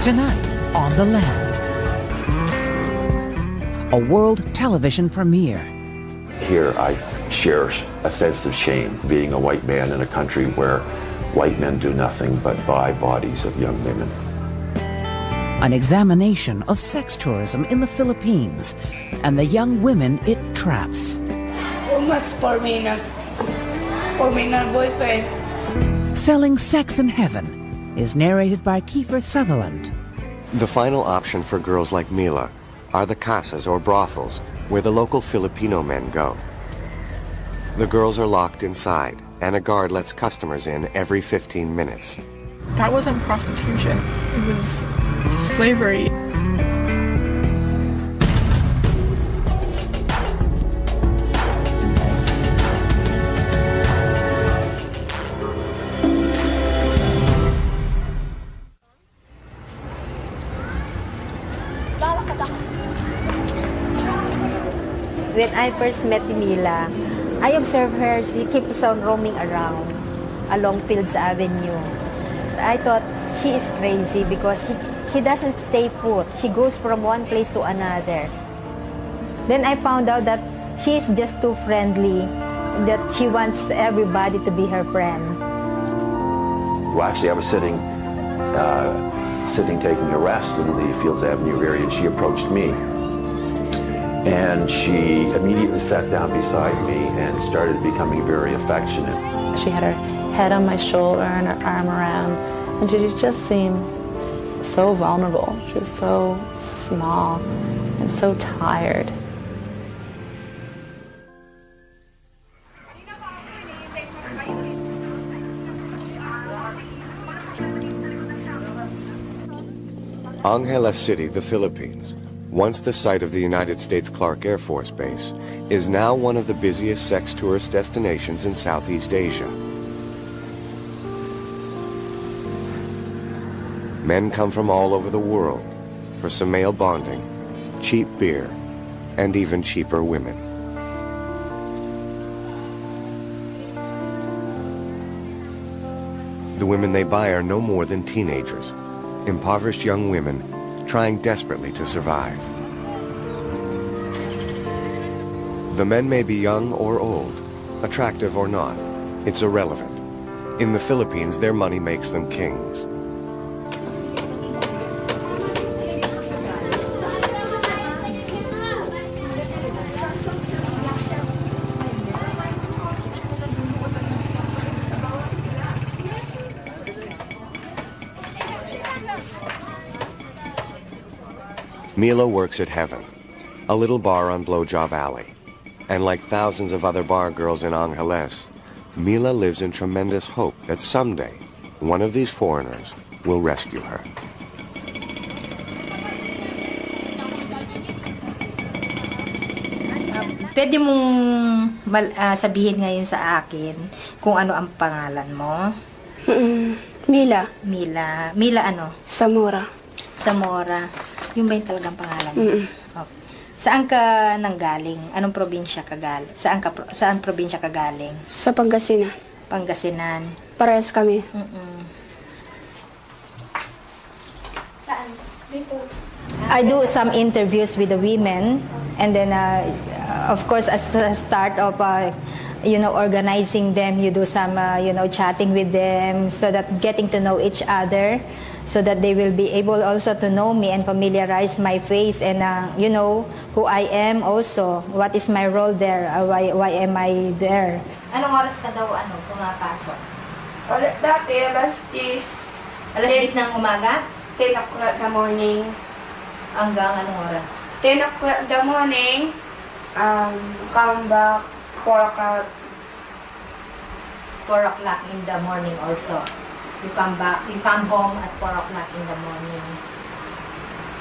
Tonight on The Lambs, a world television premiere. Here I share a sense of shame being a white man in a country where white men do nothing but buy bodies of young women. An examination of sex tourism in the Philippines and the young women it traps. Mas for me na boyfriend. Selling Sex in Heaven is narrated by Kiefer Sutherland. The final option for girls like Mila are the casas or brothels where the local Filipino men go. The girls are locked inside and a guard lets customers in every 15 minutes. That wasn't prostitution. It was slavery. When I first met Mila, I observed her, she keeps on roaming around along Fields Avenue. I thought she is crazy because she doesn't stay put. She goes from one place to another. Then I found out that she is just too friendly, that she wants everybody to be her friend. Well, actually, I was sitting taking a rest in the Fields Avenue area, and she approached me. And she immediately sat down beside me and started becoming very affectionate. She had her head on my shoulder and her arm around, and she just seemed so vulnerable. She was so small and so tired. Angeles City, the Philippines, once the site of the United States Clark Air Force Base, is now one of the busiest sex tourist destinations in Southeast Asia. Men come from all over the world for some male bonding, cheap beer, and even cheaper women. The women they buy are no more than teenagers, impoverished young women trying desperately to survive. The men may be young or old, attractive or not. It's irrelevant. In the Philippines, their money makes them kings. Mila works at Heaven, a little bar on Blowjob Alley. And like thousands of other bar girls in Angeles, Mila lives in tremendous hope that someday one of these foreigners will rescue her. Pwede mong sabihin ngayon sa akin kung ano ang pangalan mo? Mila. Mila. Mila ano? Zamora. Zamora. Yung ba yung talagang pangalan mo? Okay. Saan ka nanggaling? Anong probinsya ka galing? Saan probinsya ka galing? Sa Pangasinan. Pangasinan. Parehas kami. Saan? Dito. I do some interviews with the women, and then of course as the start of organizing them, you do some chatting with them, so that getting to know each other, so that they will be able also to know me and familiarize my face and who I am also, what is my role there, why am I there. Anong oras ka daw pumapasok? Dati, alas 10. Alas 10 ng umaga? 10 o'clock the morning. Hanggang anong oras? 10 o'clock the morning. Come back 4 o'clock. 4 o'clock in the morning also. You come home at 4 o'clock in the morning.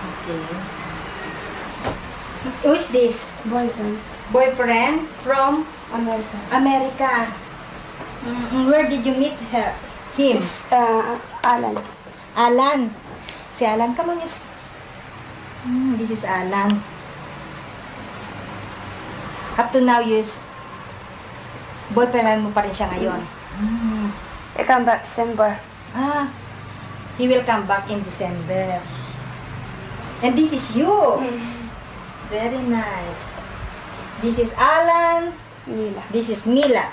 Okay. Who is this? Boyfriend. Boyfriend from? America. America. Where did you meet him? Alan. Alan. Si Alan, come on. This is Alan. Up to now, boyfriend mo pa rin siya ngayon. I come back December. He will come back in December. And this is you. Very nice. This is Alan. Mila. This is Mila.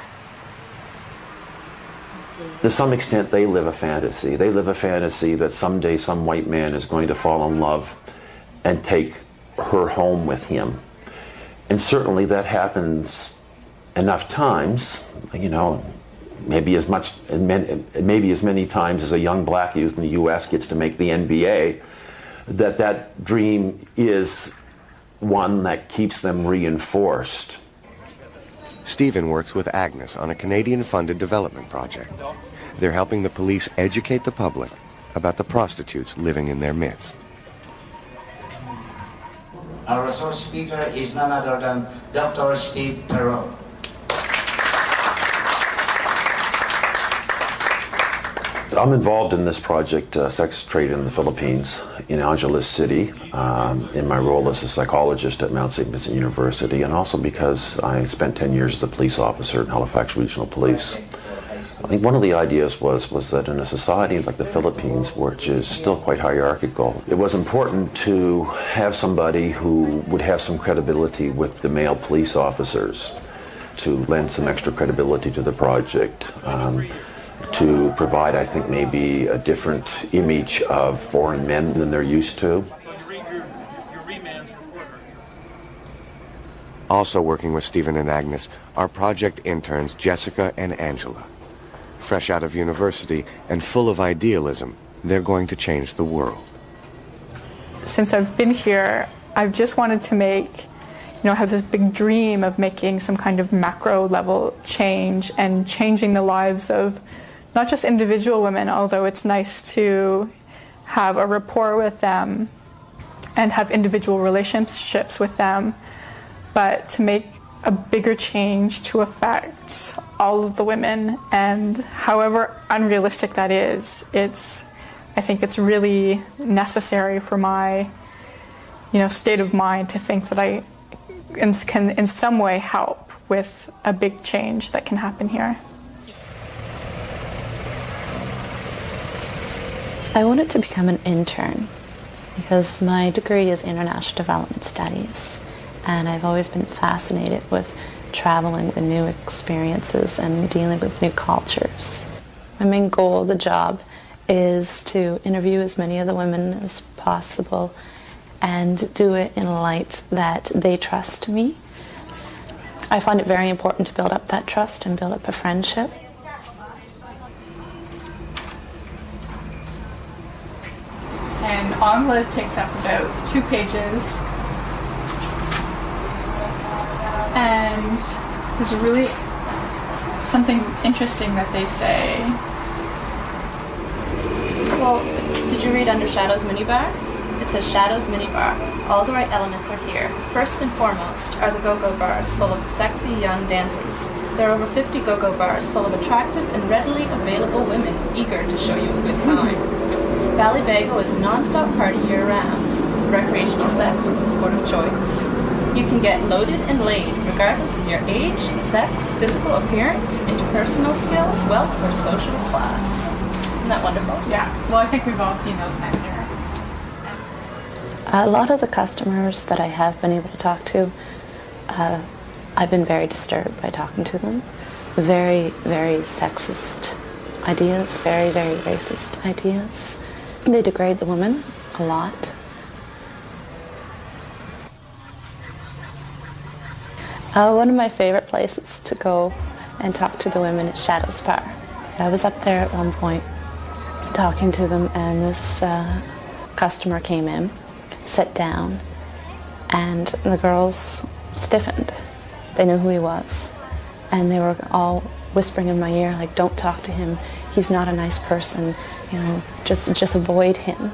To some extent, they live a fantasy. They live a fantasy that someday some white man is going to fall in love and take her home with him. And certainly that happens enough times, you know, maybe as many times as a young black youth in the U.S. gets to make the NBA, that dream is one that keeps them reinforced. Stephen works with Agnes on a Canadian-funded development project. They're helping the police educate the public about the prostitutes living in their midst. Our resource speaker is none other than Dr. Steve Perot. I'm involved in this project, Sex Trade in the Philippines, in Angeles City, in my role as a psychologist at Mount St. Vincent University, and also because I spent 10 years as a police officer in Halifax Regional Police. I think one of the ideas was that in a society like the Philippines, which is still quite hierarchical, it was important to have somebody who would have some credibility with the male police officers, to lend some extra credibility to the project. To provide, I think, maybe a different image of foreign men than they're used to. Also working with Stephen and Agnes are project interns Jessica and Angela. Fresh out of university and full of idealism, they're going to change the world. Since I've been here, I've just wanted to make, have this big dream of making some kind of macro level change and changing the lives of not just individual women, although it's nice to have a rapport with them and have individual relationships with them, but to make a bigger change to affect all of the women. And however unrealistic that is, I think it's really necessary for my state of mind to think that I can in some way help with a big change that can happen here. I wanted to become an intern because my degree is International Development Studies, and I've always been fascinated with traveling with new experiences and dealing with new cultures. My main goal of the job is to interview as many of the women as possible and do it in a light that they trust me. I find it very important to build up that trust and build up a friendship. And Angeles takes up about 2 pages. And there's really something interesting that they say. Well, did you read Under Shadows Minibar? It says Shadows Minibar. All the right elements are here. First and foremost are the go-go bars full of sexy young dancers. There are over 50 go-go bars full of attractive and readily available women eager to show you a good time. Ballybago is a non-stop party year-round. Recreational sex is the sport of choice. You can get loaded and laid regardless of your age, sex, physical appearance, interpersonal skills, wealth, or social class. Isn't that wonderful? Yeah. Well, I think we've all seen those men here. A lot of the customers that I have been able to talk to, I've been very disturbed by talking to them. Very, very sexist ideas, very, very racist ideas. They degrade the woman a lot. One of my favorite places to go and talk to the women is Shadows Bar. I was up there at one point talking to them, and this customer came in, sat down, and the girls stiffened. They knew who he was, and they were all whispering in my ear, like, don't talk to him, he's not a nice person, just avoid him.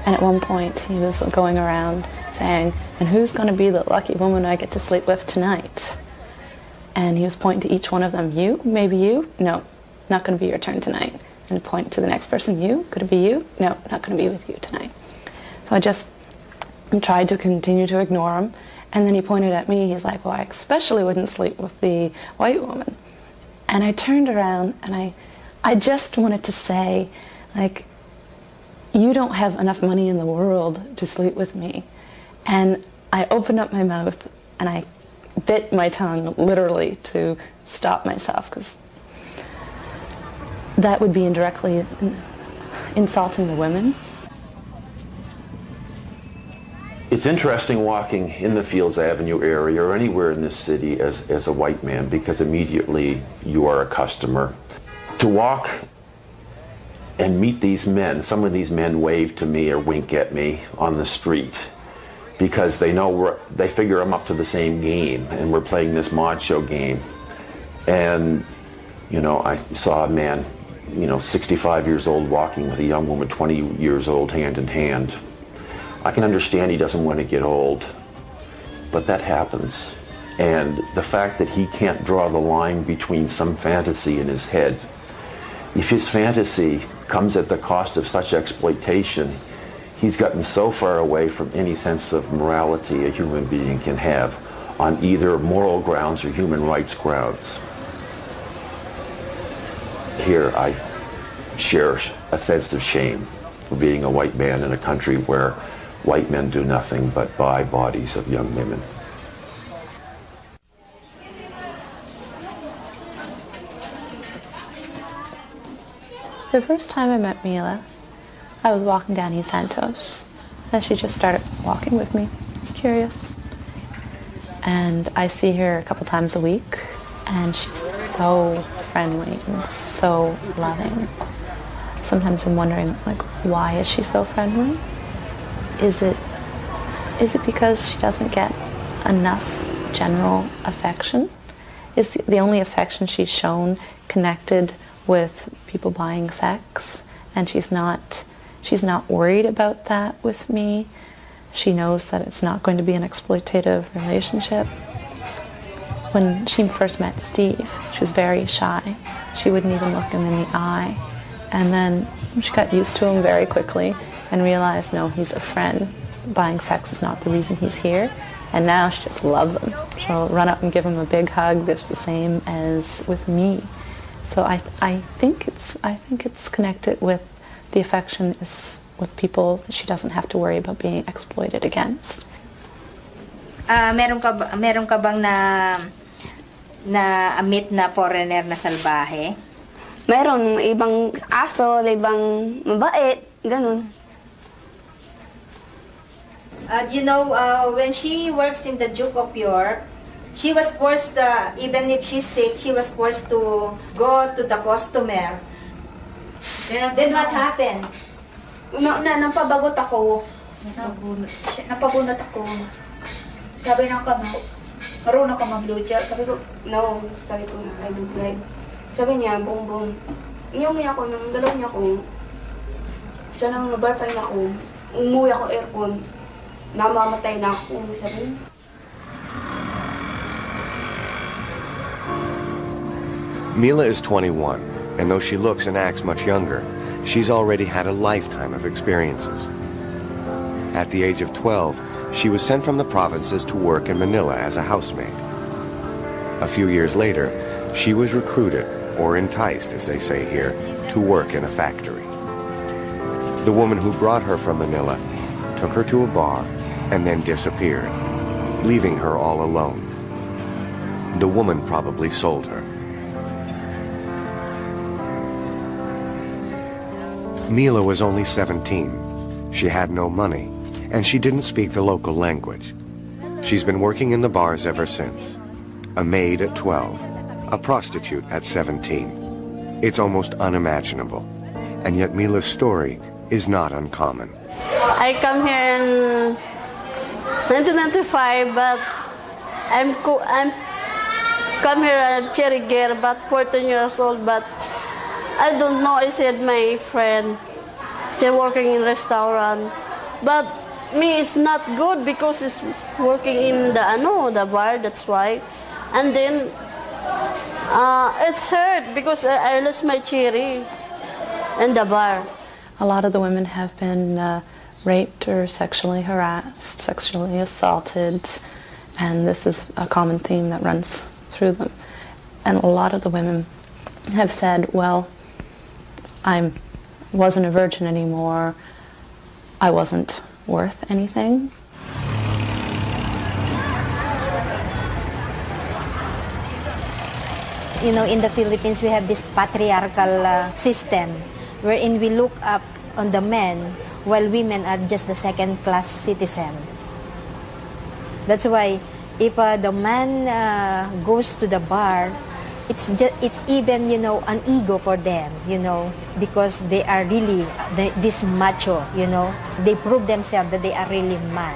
And at one point he was going around saying, and who's going to be the lucky woman I get to sleep with tonight? And he was pointing to each one of them. You? Maybe you? No, not going to be your turn tonight. And point to the next person. You? Could it be you? No, not going to be with you tonight. So I just tried to continue to ignore him. And then he pointed at me. He's like, well, I especially wouldn't sleep with the white woman. And I turned around and I just wanted to say, like, you don't have enough money in the world to sleep with me. And I opened up my mouth and I bit my tongue literally to stop myself, because that would be indirectly insulting the women. It's interesting walking in the Fields Avenue area or anywhere in this city as a white man, because immediately you are a customer. To walk and meet these men, some of these men wave to me or wink at me on the street because they know they figure I'm up to the same game and we're playing this macho game. And, you know, I saw a man, you know, 65 years old walking with a young woman 20 years old hand in hand. I can understand he doesn't want to get old, but that happens. And the fact that he can't draw the line between some fantasy in his head, if his fantasy comes at the cost of such exploitation, he's gotten so far away from any sense of morality a human being can have on either moral grounds or human rights grounds. Here I share a sense of shame for being a white man in a country where white men do nothing but buy bodies of young women. The first time I met Mila, I was walking down East Santos, and she just started walking with me. I was curious. And I see her a couple times a week, and she's so friendly and so loving. Sometimes I'm wondering, like, why is she so friendly? Is it because she doesn't get enough general affection? Is the only affection she's shown connected with people buying sex, and she's not worried about that with me? She knows that it's not going to be an exploitative relationship. When she first met Steve, she was very shy. She wouldn't even look him in the eye. And then she got used to him very quickly and realized, no, he's a friend. Buying sex is not the reason he's here. And now she just loves him. She'll run up and give him a big hug that's the same as with me. So I think it's connected with the affection is with people that she doesn't have to worry about being exploited against. Meron ka bang na amit na foreigner na salbahe? Meron ibang aso, ibang mabait, ganun. You know, when she works in the Duke of York, she was forced, even if she's sick, she was forced to go to the customer. Then what happened? Napabagot ako. Napabunot ako. Sabi ng kamo, marunong ka mag-lucha. Sabi ko, no. Sabi ko, I don't like. Sabi niya, bongbong. Inyong ako, nang galaw niya ako. Siya nang nabarfay na ako. Umuwi ako aircon. Namamatay na ako. Sabi niya. Mila is 21, and though she looks and acts much younger, she's already had a lifetime of experiences. At the age of 12, she was sent from the provinces to work in Manila as a housemaid. A few years later, she was recruited, or enticed, as they say here, to work in a factory. The woman who brought her from Manila took her to a bar and then disappeared, leaving her all alone. The woman probably sold her. Mila was only 17. She had no money, and she didn't speak the local language. She's been working in the bars ever since. A maid at 12, a prostitute at 17. It's almost unimaginable, and yet Mila's story is not uncommon. I come here in 1995, but I'm come here at Cherry Gear, about 14 years old, but I don't know. I said my friend, she's working in restaurant, but me it's not good because it's working in the bar. That's why, and then it's hurt because I lost my cherry in the bar. A lot of the women have been raped or sexually harassed, sexually assaulted, and this is a common theme that runs through them. And a lot of the women have said, well, I wasn't a virgin anymore, I wasn't worth anything. You know, in the Philippines, we have this patriarchal system wherein we look up on the men while women are just the second-class citizen. That's why if the man goes to the bar, it's even, you know, an ego for them, you know, because they are really this macho, you know. They prove themselves that they are really man.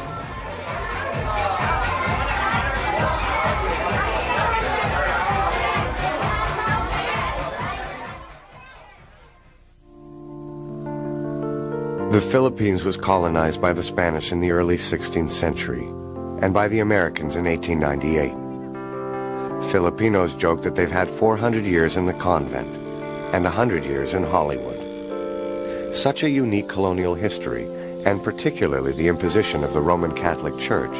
The Philippines was colonized by the Spanish in the early 16th century and by the Americans in 1898. Filipinos joke that they've had 400 years in the convent and 100 years in Hollywood. Such a unique colonial history, and particularly the imposition of the Roman Catholic Church,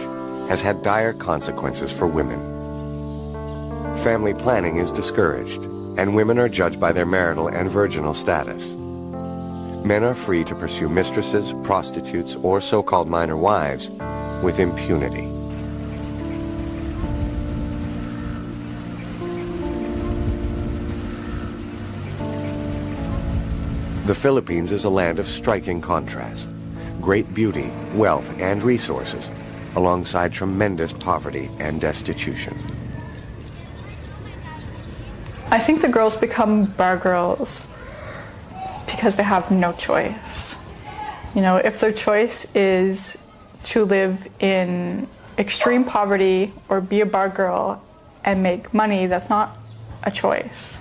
has had dire consequences for women. Family planning is discouraged, and women are judged by their marital and virginal status. Men are free to pursue mistresses, prostitutes, or so-called minor wives with impunity. The Philippines is a land of striking contrast. Great beauty, wealth, and resources, alongside tremendous poverty and destitution. I think the girls become bar girls because they have no choice. You know, if their choice is to live in extreme poverty or be a bar girl and make money, that's not a choice.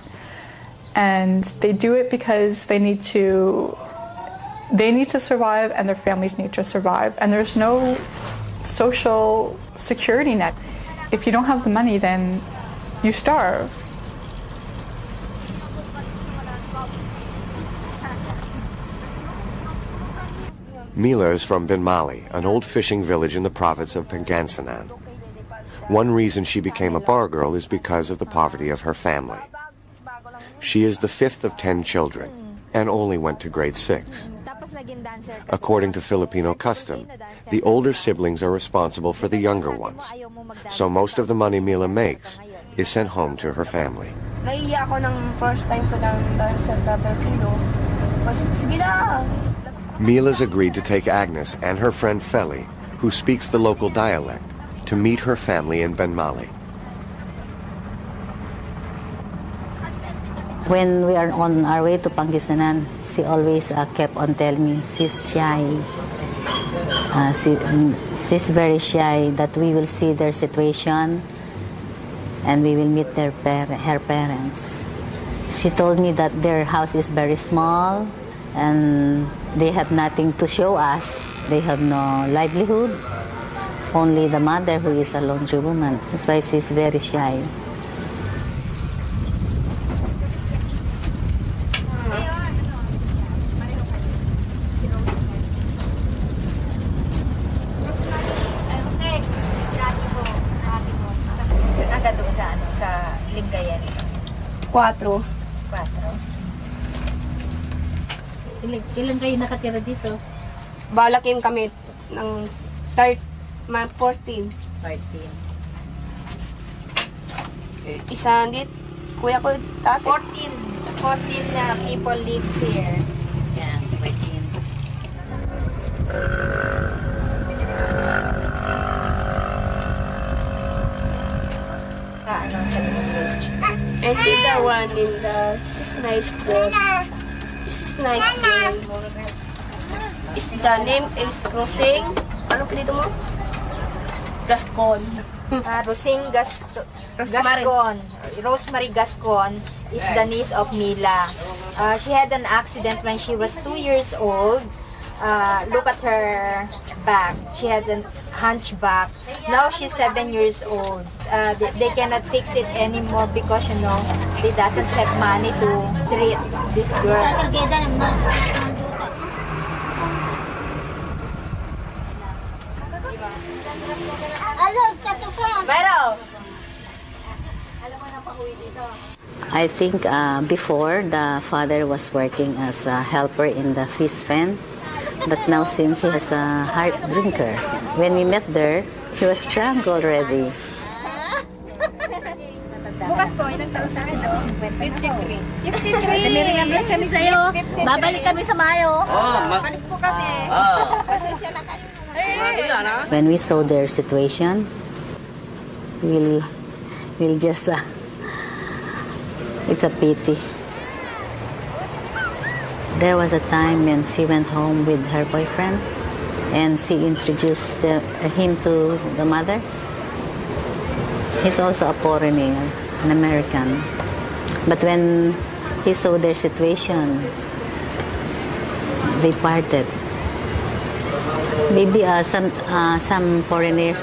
And they do it because they need to survive and their families need to survive. And there's no social security net. If you don't have the money, then you starve. Mila is from Binmali, an old fishing village in the province of Pangasinan. One reason she became a bar girl is because of the poverty of her family. She is the fifth of 10 children and only went to grade 6. According to Filipino custom, the older siblings are responsible for the younger ones. So most of the money Mila makes is sent home to her family. Naiiyak ako ng first time ko dahil sa double kilo. Sige na! Mila's agreed to take Agnes and her friend Feli, who speaks the local dialect, to meet her family in Binmali. When we are on our way to Pangasinan, she always kept on telling me she's shy. She's very shy that we will see their situation and we will meet her parents. She told me that their house is very small and they have nothing to show us. They have no livelihood. Only the mother, who is a laundry woman. That's why she's very shy. Quatro. Ilan kayo nakatira dito? Balakin kami ng 14. 14. Isa dit, kuya ko dati. 14 people lives here. Yeah, 14. And the one in the, she's nice girl. She's nice girl. The name is Rosing. Ano pinito mo? Gascon. Rosing Gascon. Rosemary Gascon is the niece of Mila. She had an accident when she was 2 years old. Look at her back. She had a hunchback. Now she's 7 years old. They cannot fix it anymore because, you know, they doesn't have money to treat this girl. I think before, the father was working as a helper in the fish pen. But now since he has a hard drinker, when we met there, he was drunk already. Bukas po, ilang taon sa akin? Tapos 50 na ako. 53! Nire-remembrance kami sa'yo. Babalik kami sa Mayo. Balik po kami. Pasensya na kayo. When we saw their situation, we'll just, it's a pity. There was a time when she went home with her boyfriend and she introduced him to the mother. He's also a foreigner, an American. But when he saw their situation, they parted. Maybe some foreigners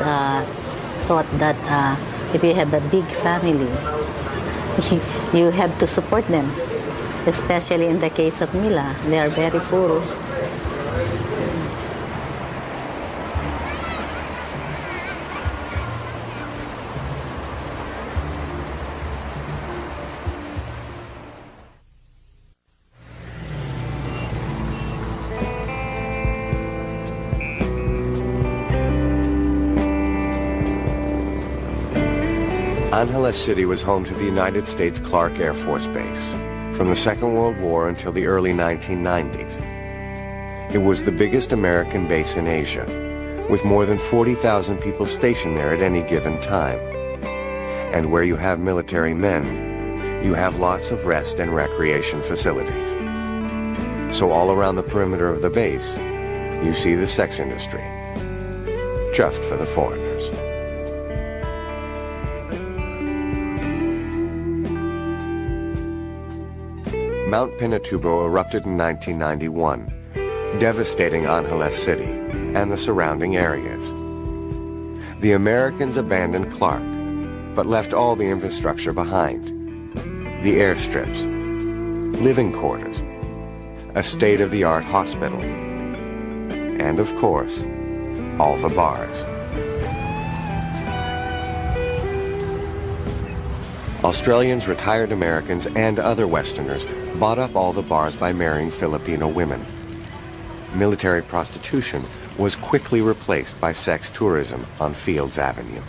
thought that if you have a big family, you have to support them. Especially in the case of Mila, they are very poor. Angeles City was home to the United States Clark Air Force Base from the Second World War until the early 1990s. It was the biggest American base in Asia, with more than 40,000 people stationed there at any given time. And where you have military men, you have lots of rest and recreation facilities. So all around the perimeter of the base, you see the sex industry, just for the foreigners. Mount Pinatubo erupted in 1991, devastating Angeles City and the surrounding areas. The Americans abandoned Clark, but left all the infrastructure behind. The airstrips, living quarters, a state-of-the-art hospital, and of course, all the bars. Australians, retired Americans, and other Westerners bought up all the bars by marrying Filipino women. Military prostitution was quickly replaced by sex tourism on Fields Avenue.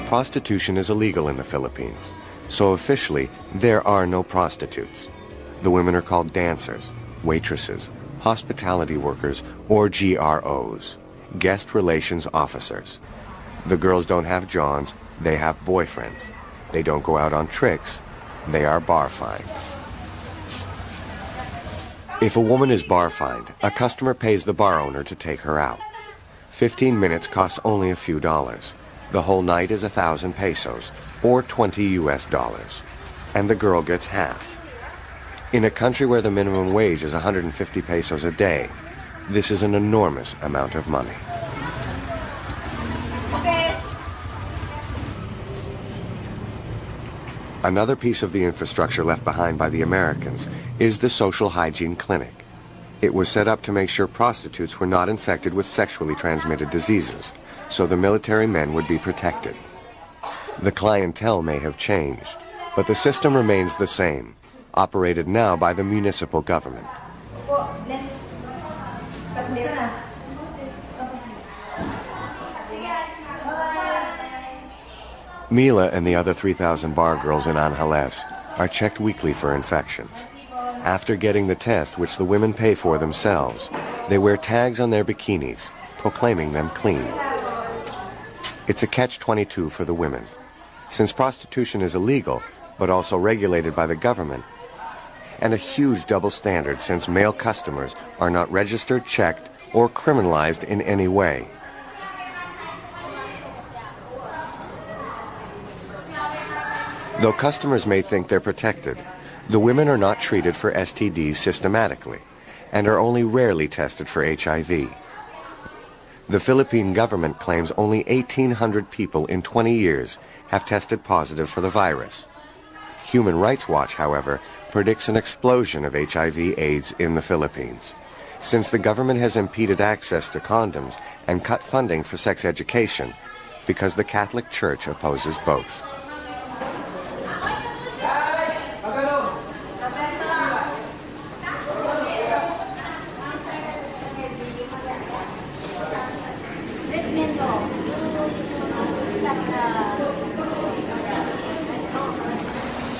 Prostitution is illegal in the Philippines, so officially there are no prostitutes. The women are called dancers, waitresses, hospitality workers, or GROs. Guest relations officers. The girls don't have Johns, they have boyfriends. They don't go out on tricks, they are bar fined. If a woman is bar fined, a customer pays the bar owner to take her out. 15 minutes costs only a few dollars. The whole night is 1,000 pesos, or $20 US, and the girl gets half. In a country where the minimum wage is 150 pesos a day, this is an enormous amount of money. Another piece of the infrastructure left behind by the Americans is the social hygiene clinic. It was set up to make sure prostitutes were not infected with sexually transmitted diseases, so the military men would be protected. The clientele may have changed, but the system remains the same, operated now by the municipal government. Mila and the other 3,000 bar girls in Angeles are checked weekly for infections. After getting the test, which the women pay for themselves, they wear tags on their bikinis, proclaiming them clean. It's a catch-22 for the women. Since prostitution is illegal, but also regulated by the government, and a huge double standard since male customers are not registered, checked, or criminalized in any way. Though customers may think they're protected, the women are not treated for STDs systematically and are only rarely tested for HIV. The Philippine government claims only 1,800 people in 20 years have tested positive for the virus. Human Rights Watch, however, predicts an explosion of HIV/AIDS in the Philippines, since the government has impeded access to condoms and cut funding for sex education because the Catholic Church opposes both.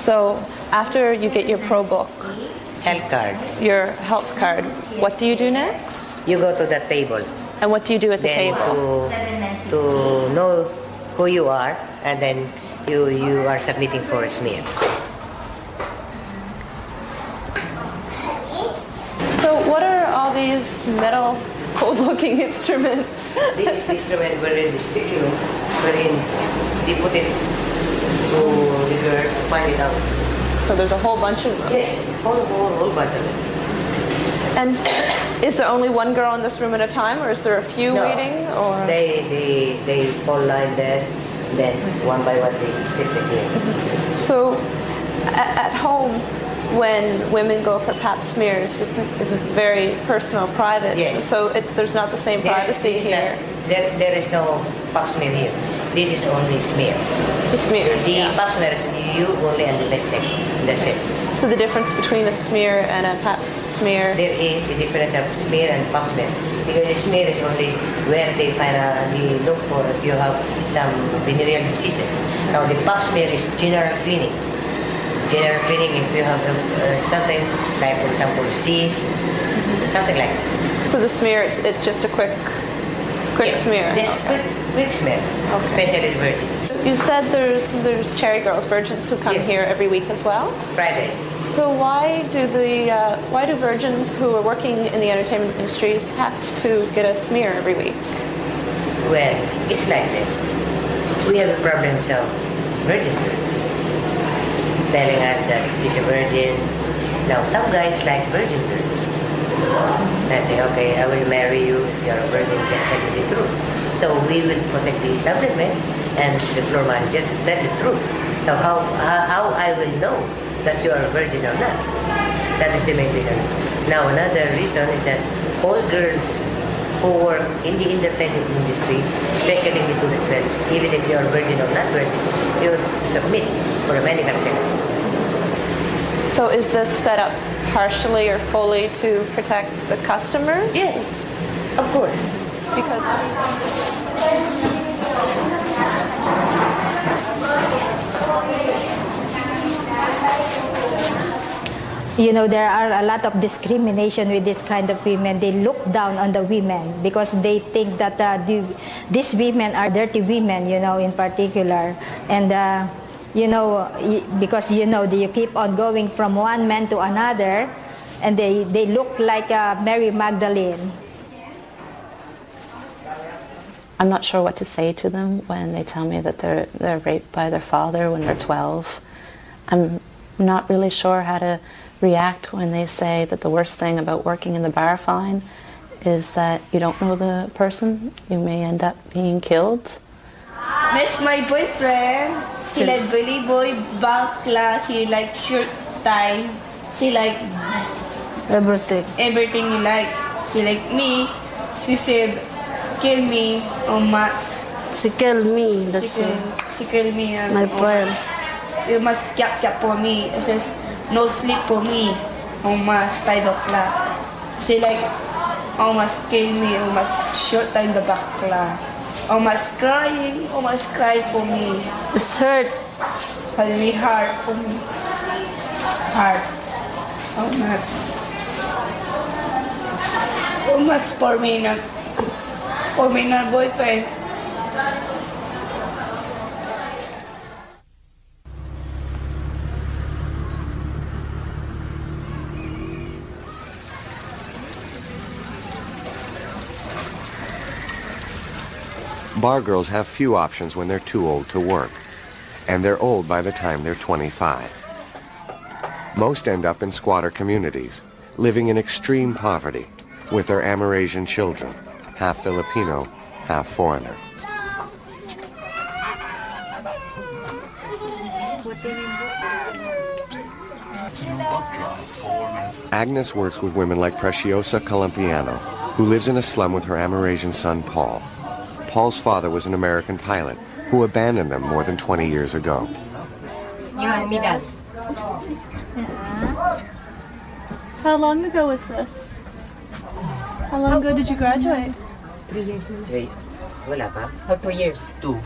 So after you get your Pro Book, health card, your health card, what do you do next? you go to the table. And what do you do at the Then table? to know who you are, and then you are submitting for a smear. So what are all these metal cold-looking instruments? This instrument wherein the sticker, wherein they put it to the girl to find it out. So there's a whole bunch of them? Yes, whole bunch of them. And is there only one girl in this room at a time, or is there a few No. waiting? Or They fall line there, then one by one they sit here. So at home, when women go for pap smears, it's a very personal, private. Yes. So there's not the same privacy here. There is no pap smear here. This is only smear. The smear. The pap smear is you only and the next day. That's it. So the difference between a smear and a pap smear? There is a difference of smear and pap smear. Because the smear is only where they look for if you have some venereal diseases. Now the pap smear is general cleaning. General cleaning if you have something like, for example, cyst, something like that. So the smear, it's just a quick smear. This quick smear, especially the virgin. You said there's cherry girls, virgins who come here every week as well. Friday. So why do virgins who are working in the entertainment industries have to get a smear every week? Well, it's like this. We have a problem of virgin girls telling us that she's a virgin. Now some guys like virgin girls. They say, okay, I will marry you if you're a virgin, just tell me the truth. So we will protect the establishment and the floor manager, that's the truth. Now how I will know that you are a virgin or not? That is the main reason. Now another reason is that all girls who work in the entertainment industry, especially in the tourist bed, even if you are virgin or not virgin, you have to submit for a medical checkup. So is this set up partially or fully to protect the customers? Yes, of course. Because you know, there are a lot of discrimination with this kind of women. They look down on the women because they think that these women are dirty women, you know, in particular. And, you know, because, you know, you keep on going from one man to another, and they look like Mary Magdalene. I'm not sure what to say to them when they tell me that they're raped by their father when they're 12. I'm not really sure how to react when they say that the worst thing about working in the bar fine is that you don't know the person. You may end up being killed. Miss my boyfriend. She like Billy Boy, bakla. She like shirt tie. She like Everything. everything you like. She like me. She said, kill me or must. She killed me. She killed me. My friend. You must cap for me. It says, no sleep for me. Oh, must 5 o'clock. She like, oh, must kill me. Oh, must shoot in the back. Oh, must crying. Oh, must cry for me. It's hurt. Really hard for me. Hard. Oh, must. Oh, must for me na boyfriend. Bar girls have few options when they're too old to work, and they're old by the time they're 25. Most end up in squatter communities, living in extreme poverty, with their Amerasian children, half Filipino, half foreigner. Agnes works with women like Preciosa Colompiano, who lives in a slum with her Amerasian son, Paul. Paul's father was an American pilot who abandoned them more than 20 years ago. You and Migas. How long ago was this? How long ago did you graduate? 3 years na. 3. Wala pa? Or 2 years. 2.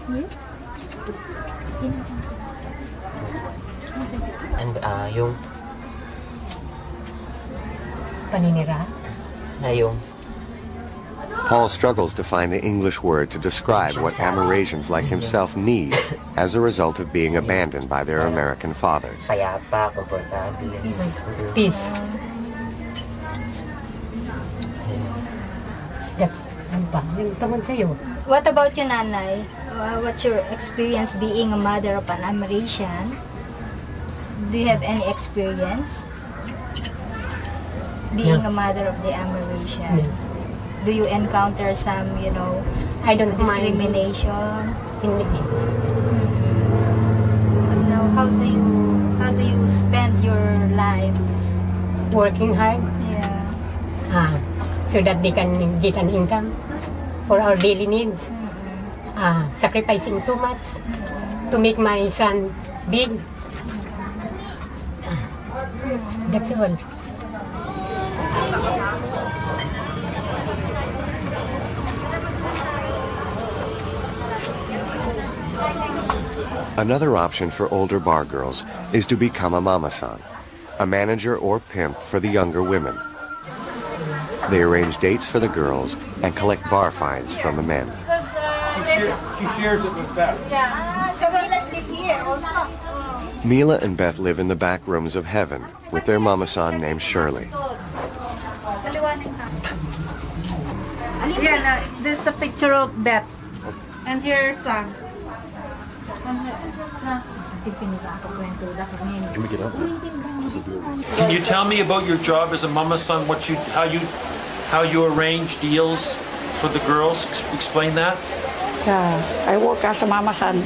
And yung paninira na yung Paul struggles to find the English word to describe what Amerasians like himself need as a result of being abandoned by their American fathers. payapa, komportable. Peace. Ano pa? Yung tungkol sa'yo. What about you, Nanay? What's your experience being a mother of an Amerasian? Do you have any experience being a mother of the Amerasian? Do you encounter some, I don't discrimination? Hindi. Now, how do you spend your life? Working hard. Yeah. So that they can get an income for our daily needs. Sacrificing too much to make my son big. That's all. Another option for older bar girls is to become a mama-san, a manager or pimp for the younger women. They arrange dates for the girls and collect bar fines from the men. She shares it with Beth. Yeah, so Mila's live here also. Mila and Beth live in the back rooms of heaven with their mama-san named Shirley. Yeah, this is a picture of Beth. And her son. Can we get up? Can you tell me about your job as a mama-san? How you arrange deals for the girls? Explain that. Yeah, I work as a mama-san.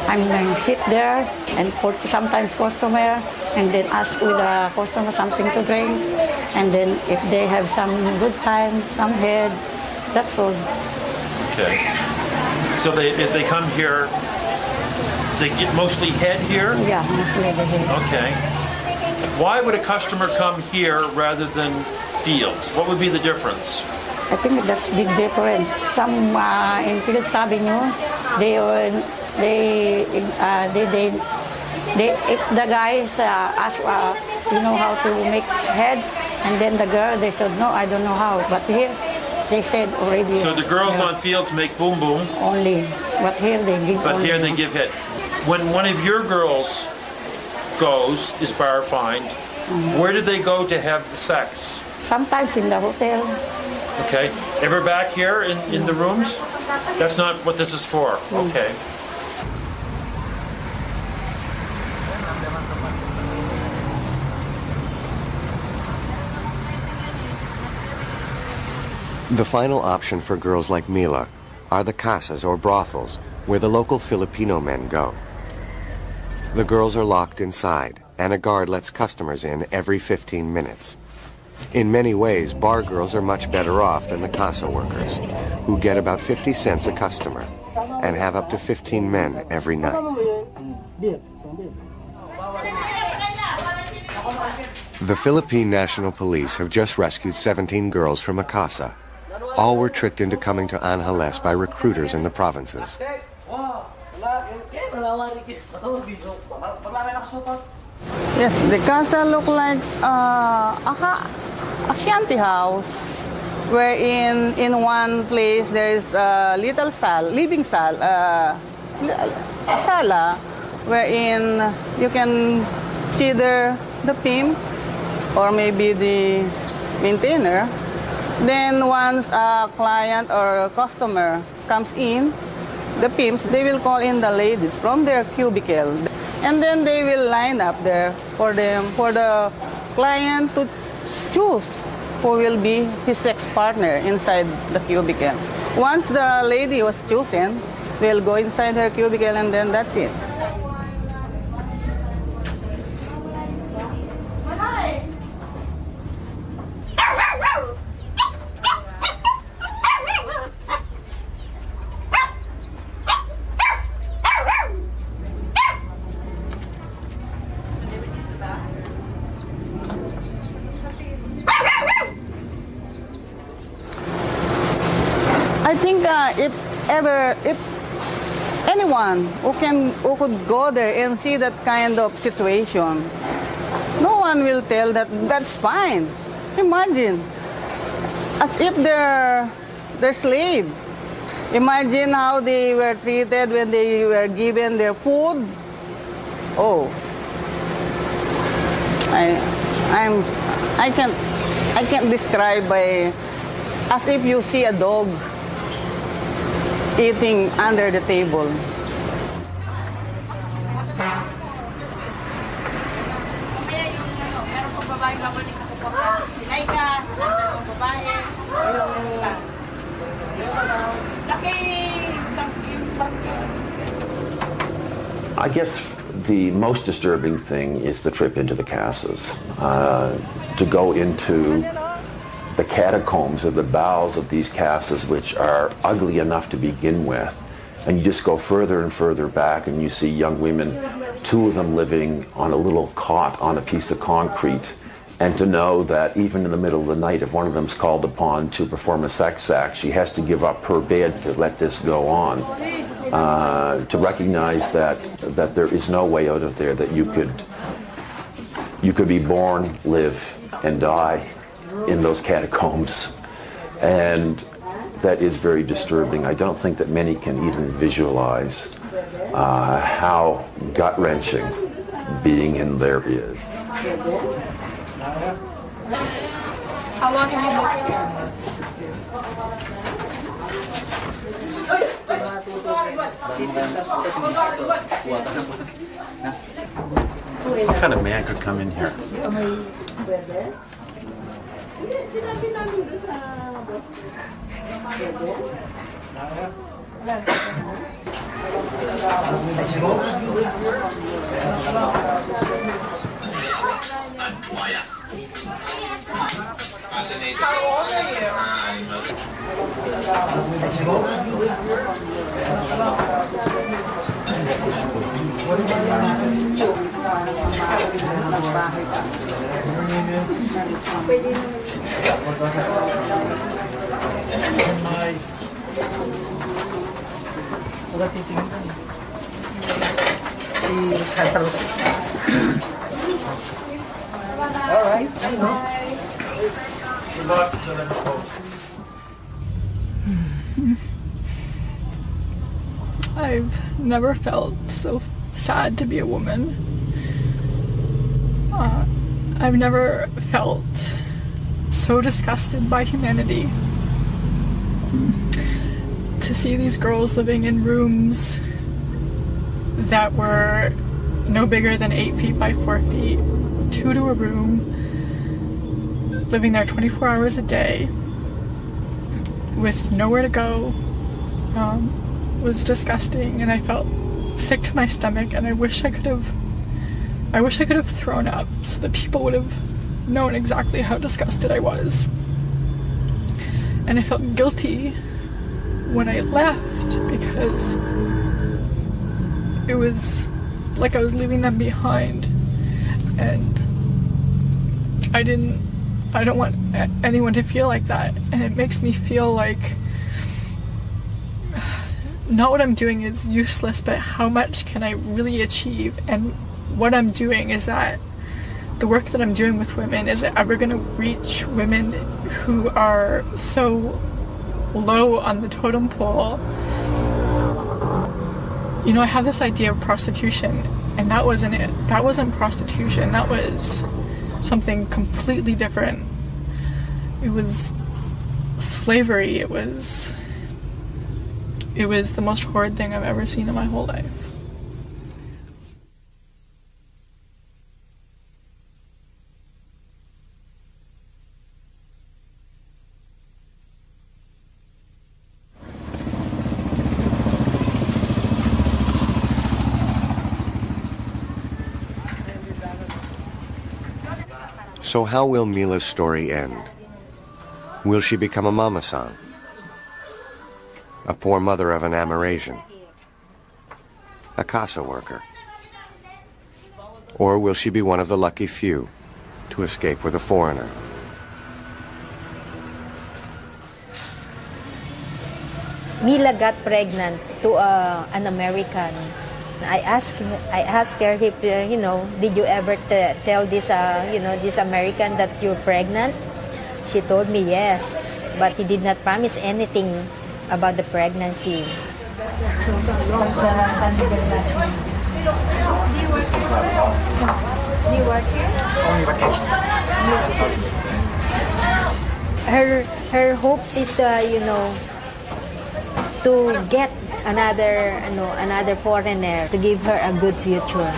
I'm going to sit there and put sometimes customer and then ask with the customer something to drink. And then if they have some good time, some head, that's all. Okay. So if they come here, they get mostly head here? Yeah, mostly the head. Okay. Why would a customer come here rather than Fields? What would be the difference? I think that's big different. Some in Fields Avenue, if the guys ask, how to make head, and then the girl, they said, no, I don't know how. But here, they said already. So the girls on Fields make boom boom. Only, but here they give. But only. here they give head. When one of your girls is bar fined, where do they go to have sex? Sometimes in the hotel. Okay. Ever back here in the rooms? That's not what this is for. Okay. The final option for girls like Mila are the casas or brothels, where the local Filipino men go. The girls are locked inside, and a guard lets customers in every 15 minutes. In many ways, bar girls are much better off than the casa workers, who get about 50 cents a customer and have up to 15 men every night. The Philippine National Police have just rescued 17 girls from a casa. All were tricked into coming to Angeles by recruiters in the provinces. Yes, the casa looks like a shanty house, wherein in one place there is a little a sala, wherein you can see the pimp or maybe the maintainer. Then once a client or a customer comes in, the pimps, they will call in the ladies from their cubicle. And then they will line up there for the client to choose who will be his sex partner inside the cubicle. Once the lady was chosen, they'll go inside her cubicle and then that's it. I think if anyone who could go there and see that kind of situation, no one will tell that that's fine. Imagine, as if they're slave. Imagine how they were treated when they were given their food. Oh, I can't describe by, as if you see a dog eating under the table. I guess the most disturbing thing is the trip into the casas. To go into the catacombs or the bowels of these casas, which are ugly enough to begin with, and you just go further and further back and you see young women, 2 of them living on a little cot on a piece of concrete, and to know that even in the middle of the night, if one of them's called upon to perform a sex act, she has to give up her bed to let this go on. To recognize that there is no way out of there, that you could be born, live, and die in those catacombs, and that is very disturbing. I don't think that many can even visualize how gut-wrenching being in there is. How long have you lived here? What kind of man could come in here? How old are you? Si Santa Rosa. All right, I know. I've never felt so sad to be a woman. I've never felt so disgusted by humanity. To see these girls living in rooms that were no bigger than 8 feet by 4 feet, 2 to a room, living there 24 hours a day with nowhere to go, was disgusting, and I felt sick to my stomach, and I wish I could have thrown up so that people would have known exactly how disgusted I was. And I felt guilty when I left because it was like I was leaving them behind, and I don't want anyone to feel like that, and it makes me feel like not what I'm doing is useless, but how much can I really achieve, and what I'm doing is that the work that I'm doing with women, is it ever going to reach women who are so low on the totem pole? You know, I have this idea of prostitution, and that wasn't it. That wasn't prostitution. That was something completely different. It was slavery. It was the most horrid thing I've ever seen in my whole life. So how will Mila's story end? Will she become a mama-san? A poor mother of an Amerasian? A casa worker? Or will she be one of the lucky few to escape with a foreigner? Mila got pregnant to an American I asked her if, did you ever tell this, this American that you're pregnant? She told me yes, but he did not promise anything about the pregnancy. Her hopes is to get another foreigner to give her a good future.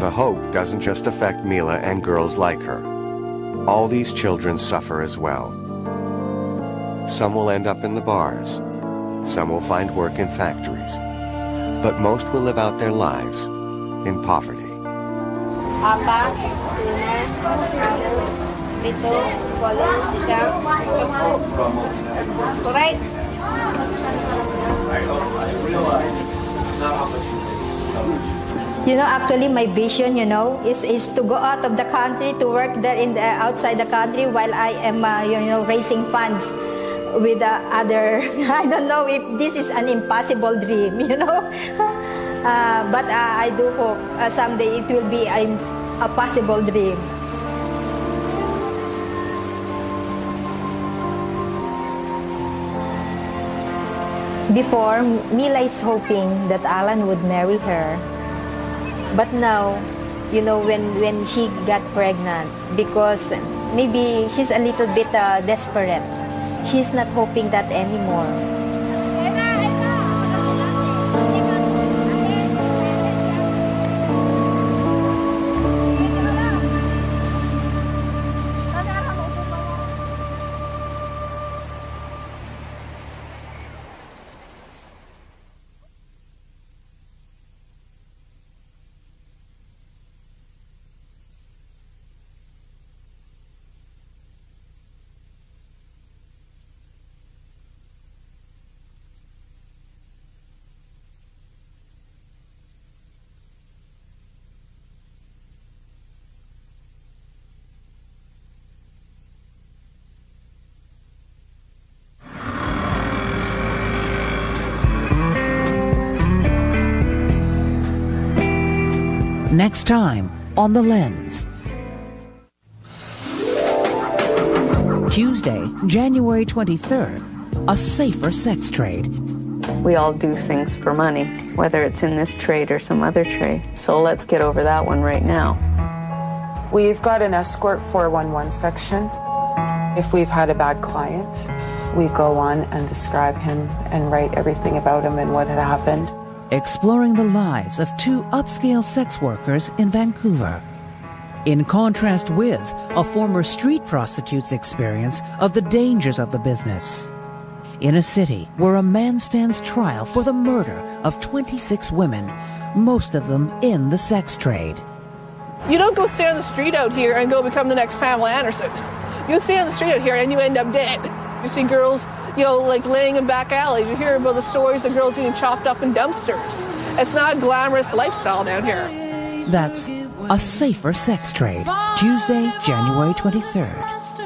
The hope doesn't just affect Mila and girls like her. All these children suffer as well. Some will end up in the bars. Some will find work in factories. But most will live out their lives in poverty. Apa, dito, follow siya. Right? Actually my vision, is to go out of the country, to work there outside the country while I am, raising funds with other, I don't know if this is an impossible dream, but I do hope someday it will be a possible dream. Before, Mila is hoping that Alan would marry her. But now, when she got pregnant, because maybe she's a little bit desperate, she's not hoping that anymore. Next time on The Lens. Tuesday, January 23rd, a safer sex trade. We all do things for money, whether it's in this trade or some other trade. So let's get over that one right now. We've got an escort 411 section. If we've had a bad client, we go on and describe him and write everything about him and what had happened. Exploring the lives of two upscale sex workers in Vancouver. In contrast with a former street prostitute's experience of the dangers of the business. In a city where a man stands trial for the murder of 26 women, most of them in the sex trade. You don't go stay on the street out here and go become the next Pamela Anderson. You stay on the street out here and you end up dead. You see girls, like laying in back alleys. You hear about the stories of girls getting chopped up in dumpsters. It's not a glamorous lifestyle down here. That's A Safer Sex Trade, Tuesday, January 23rd.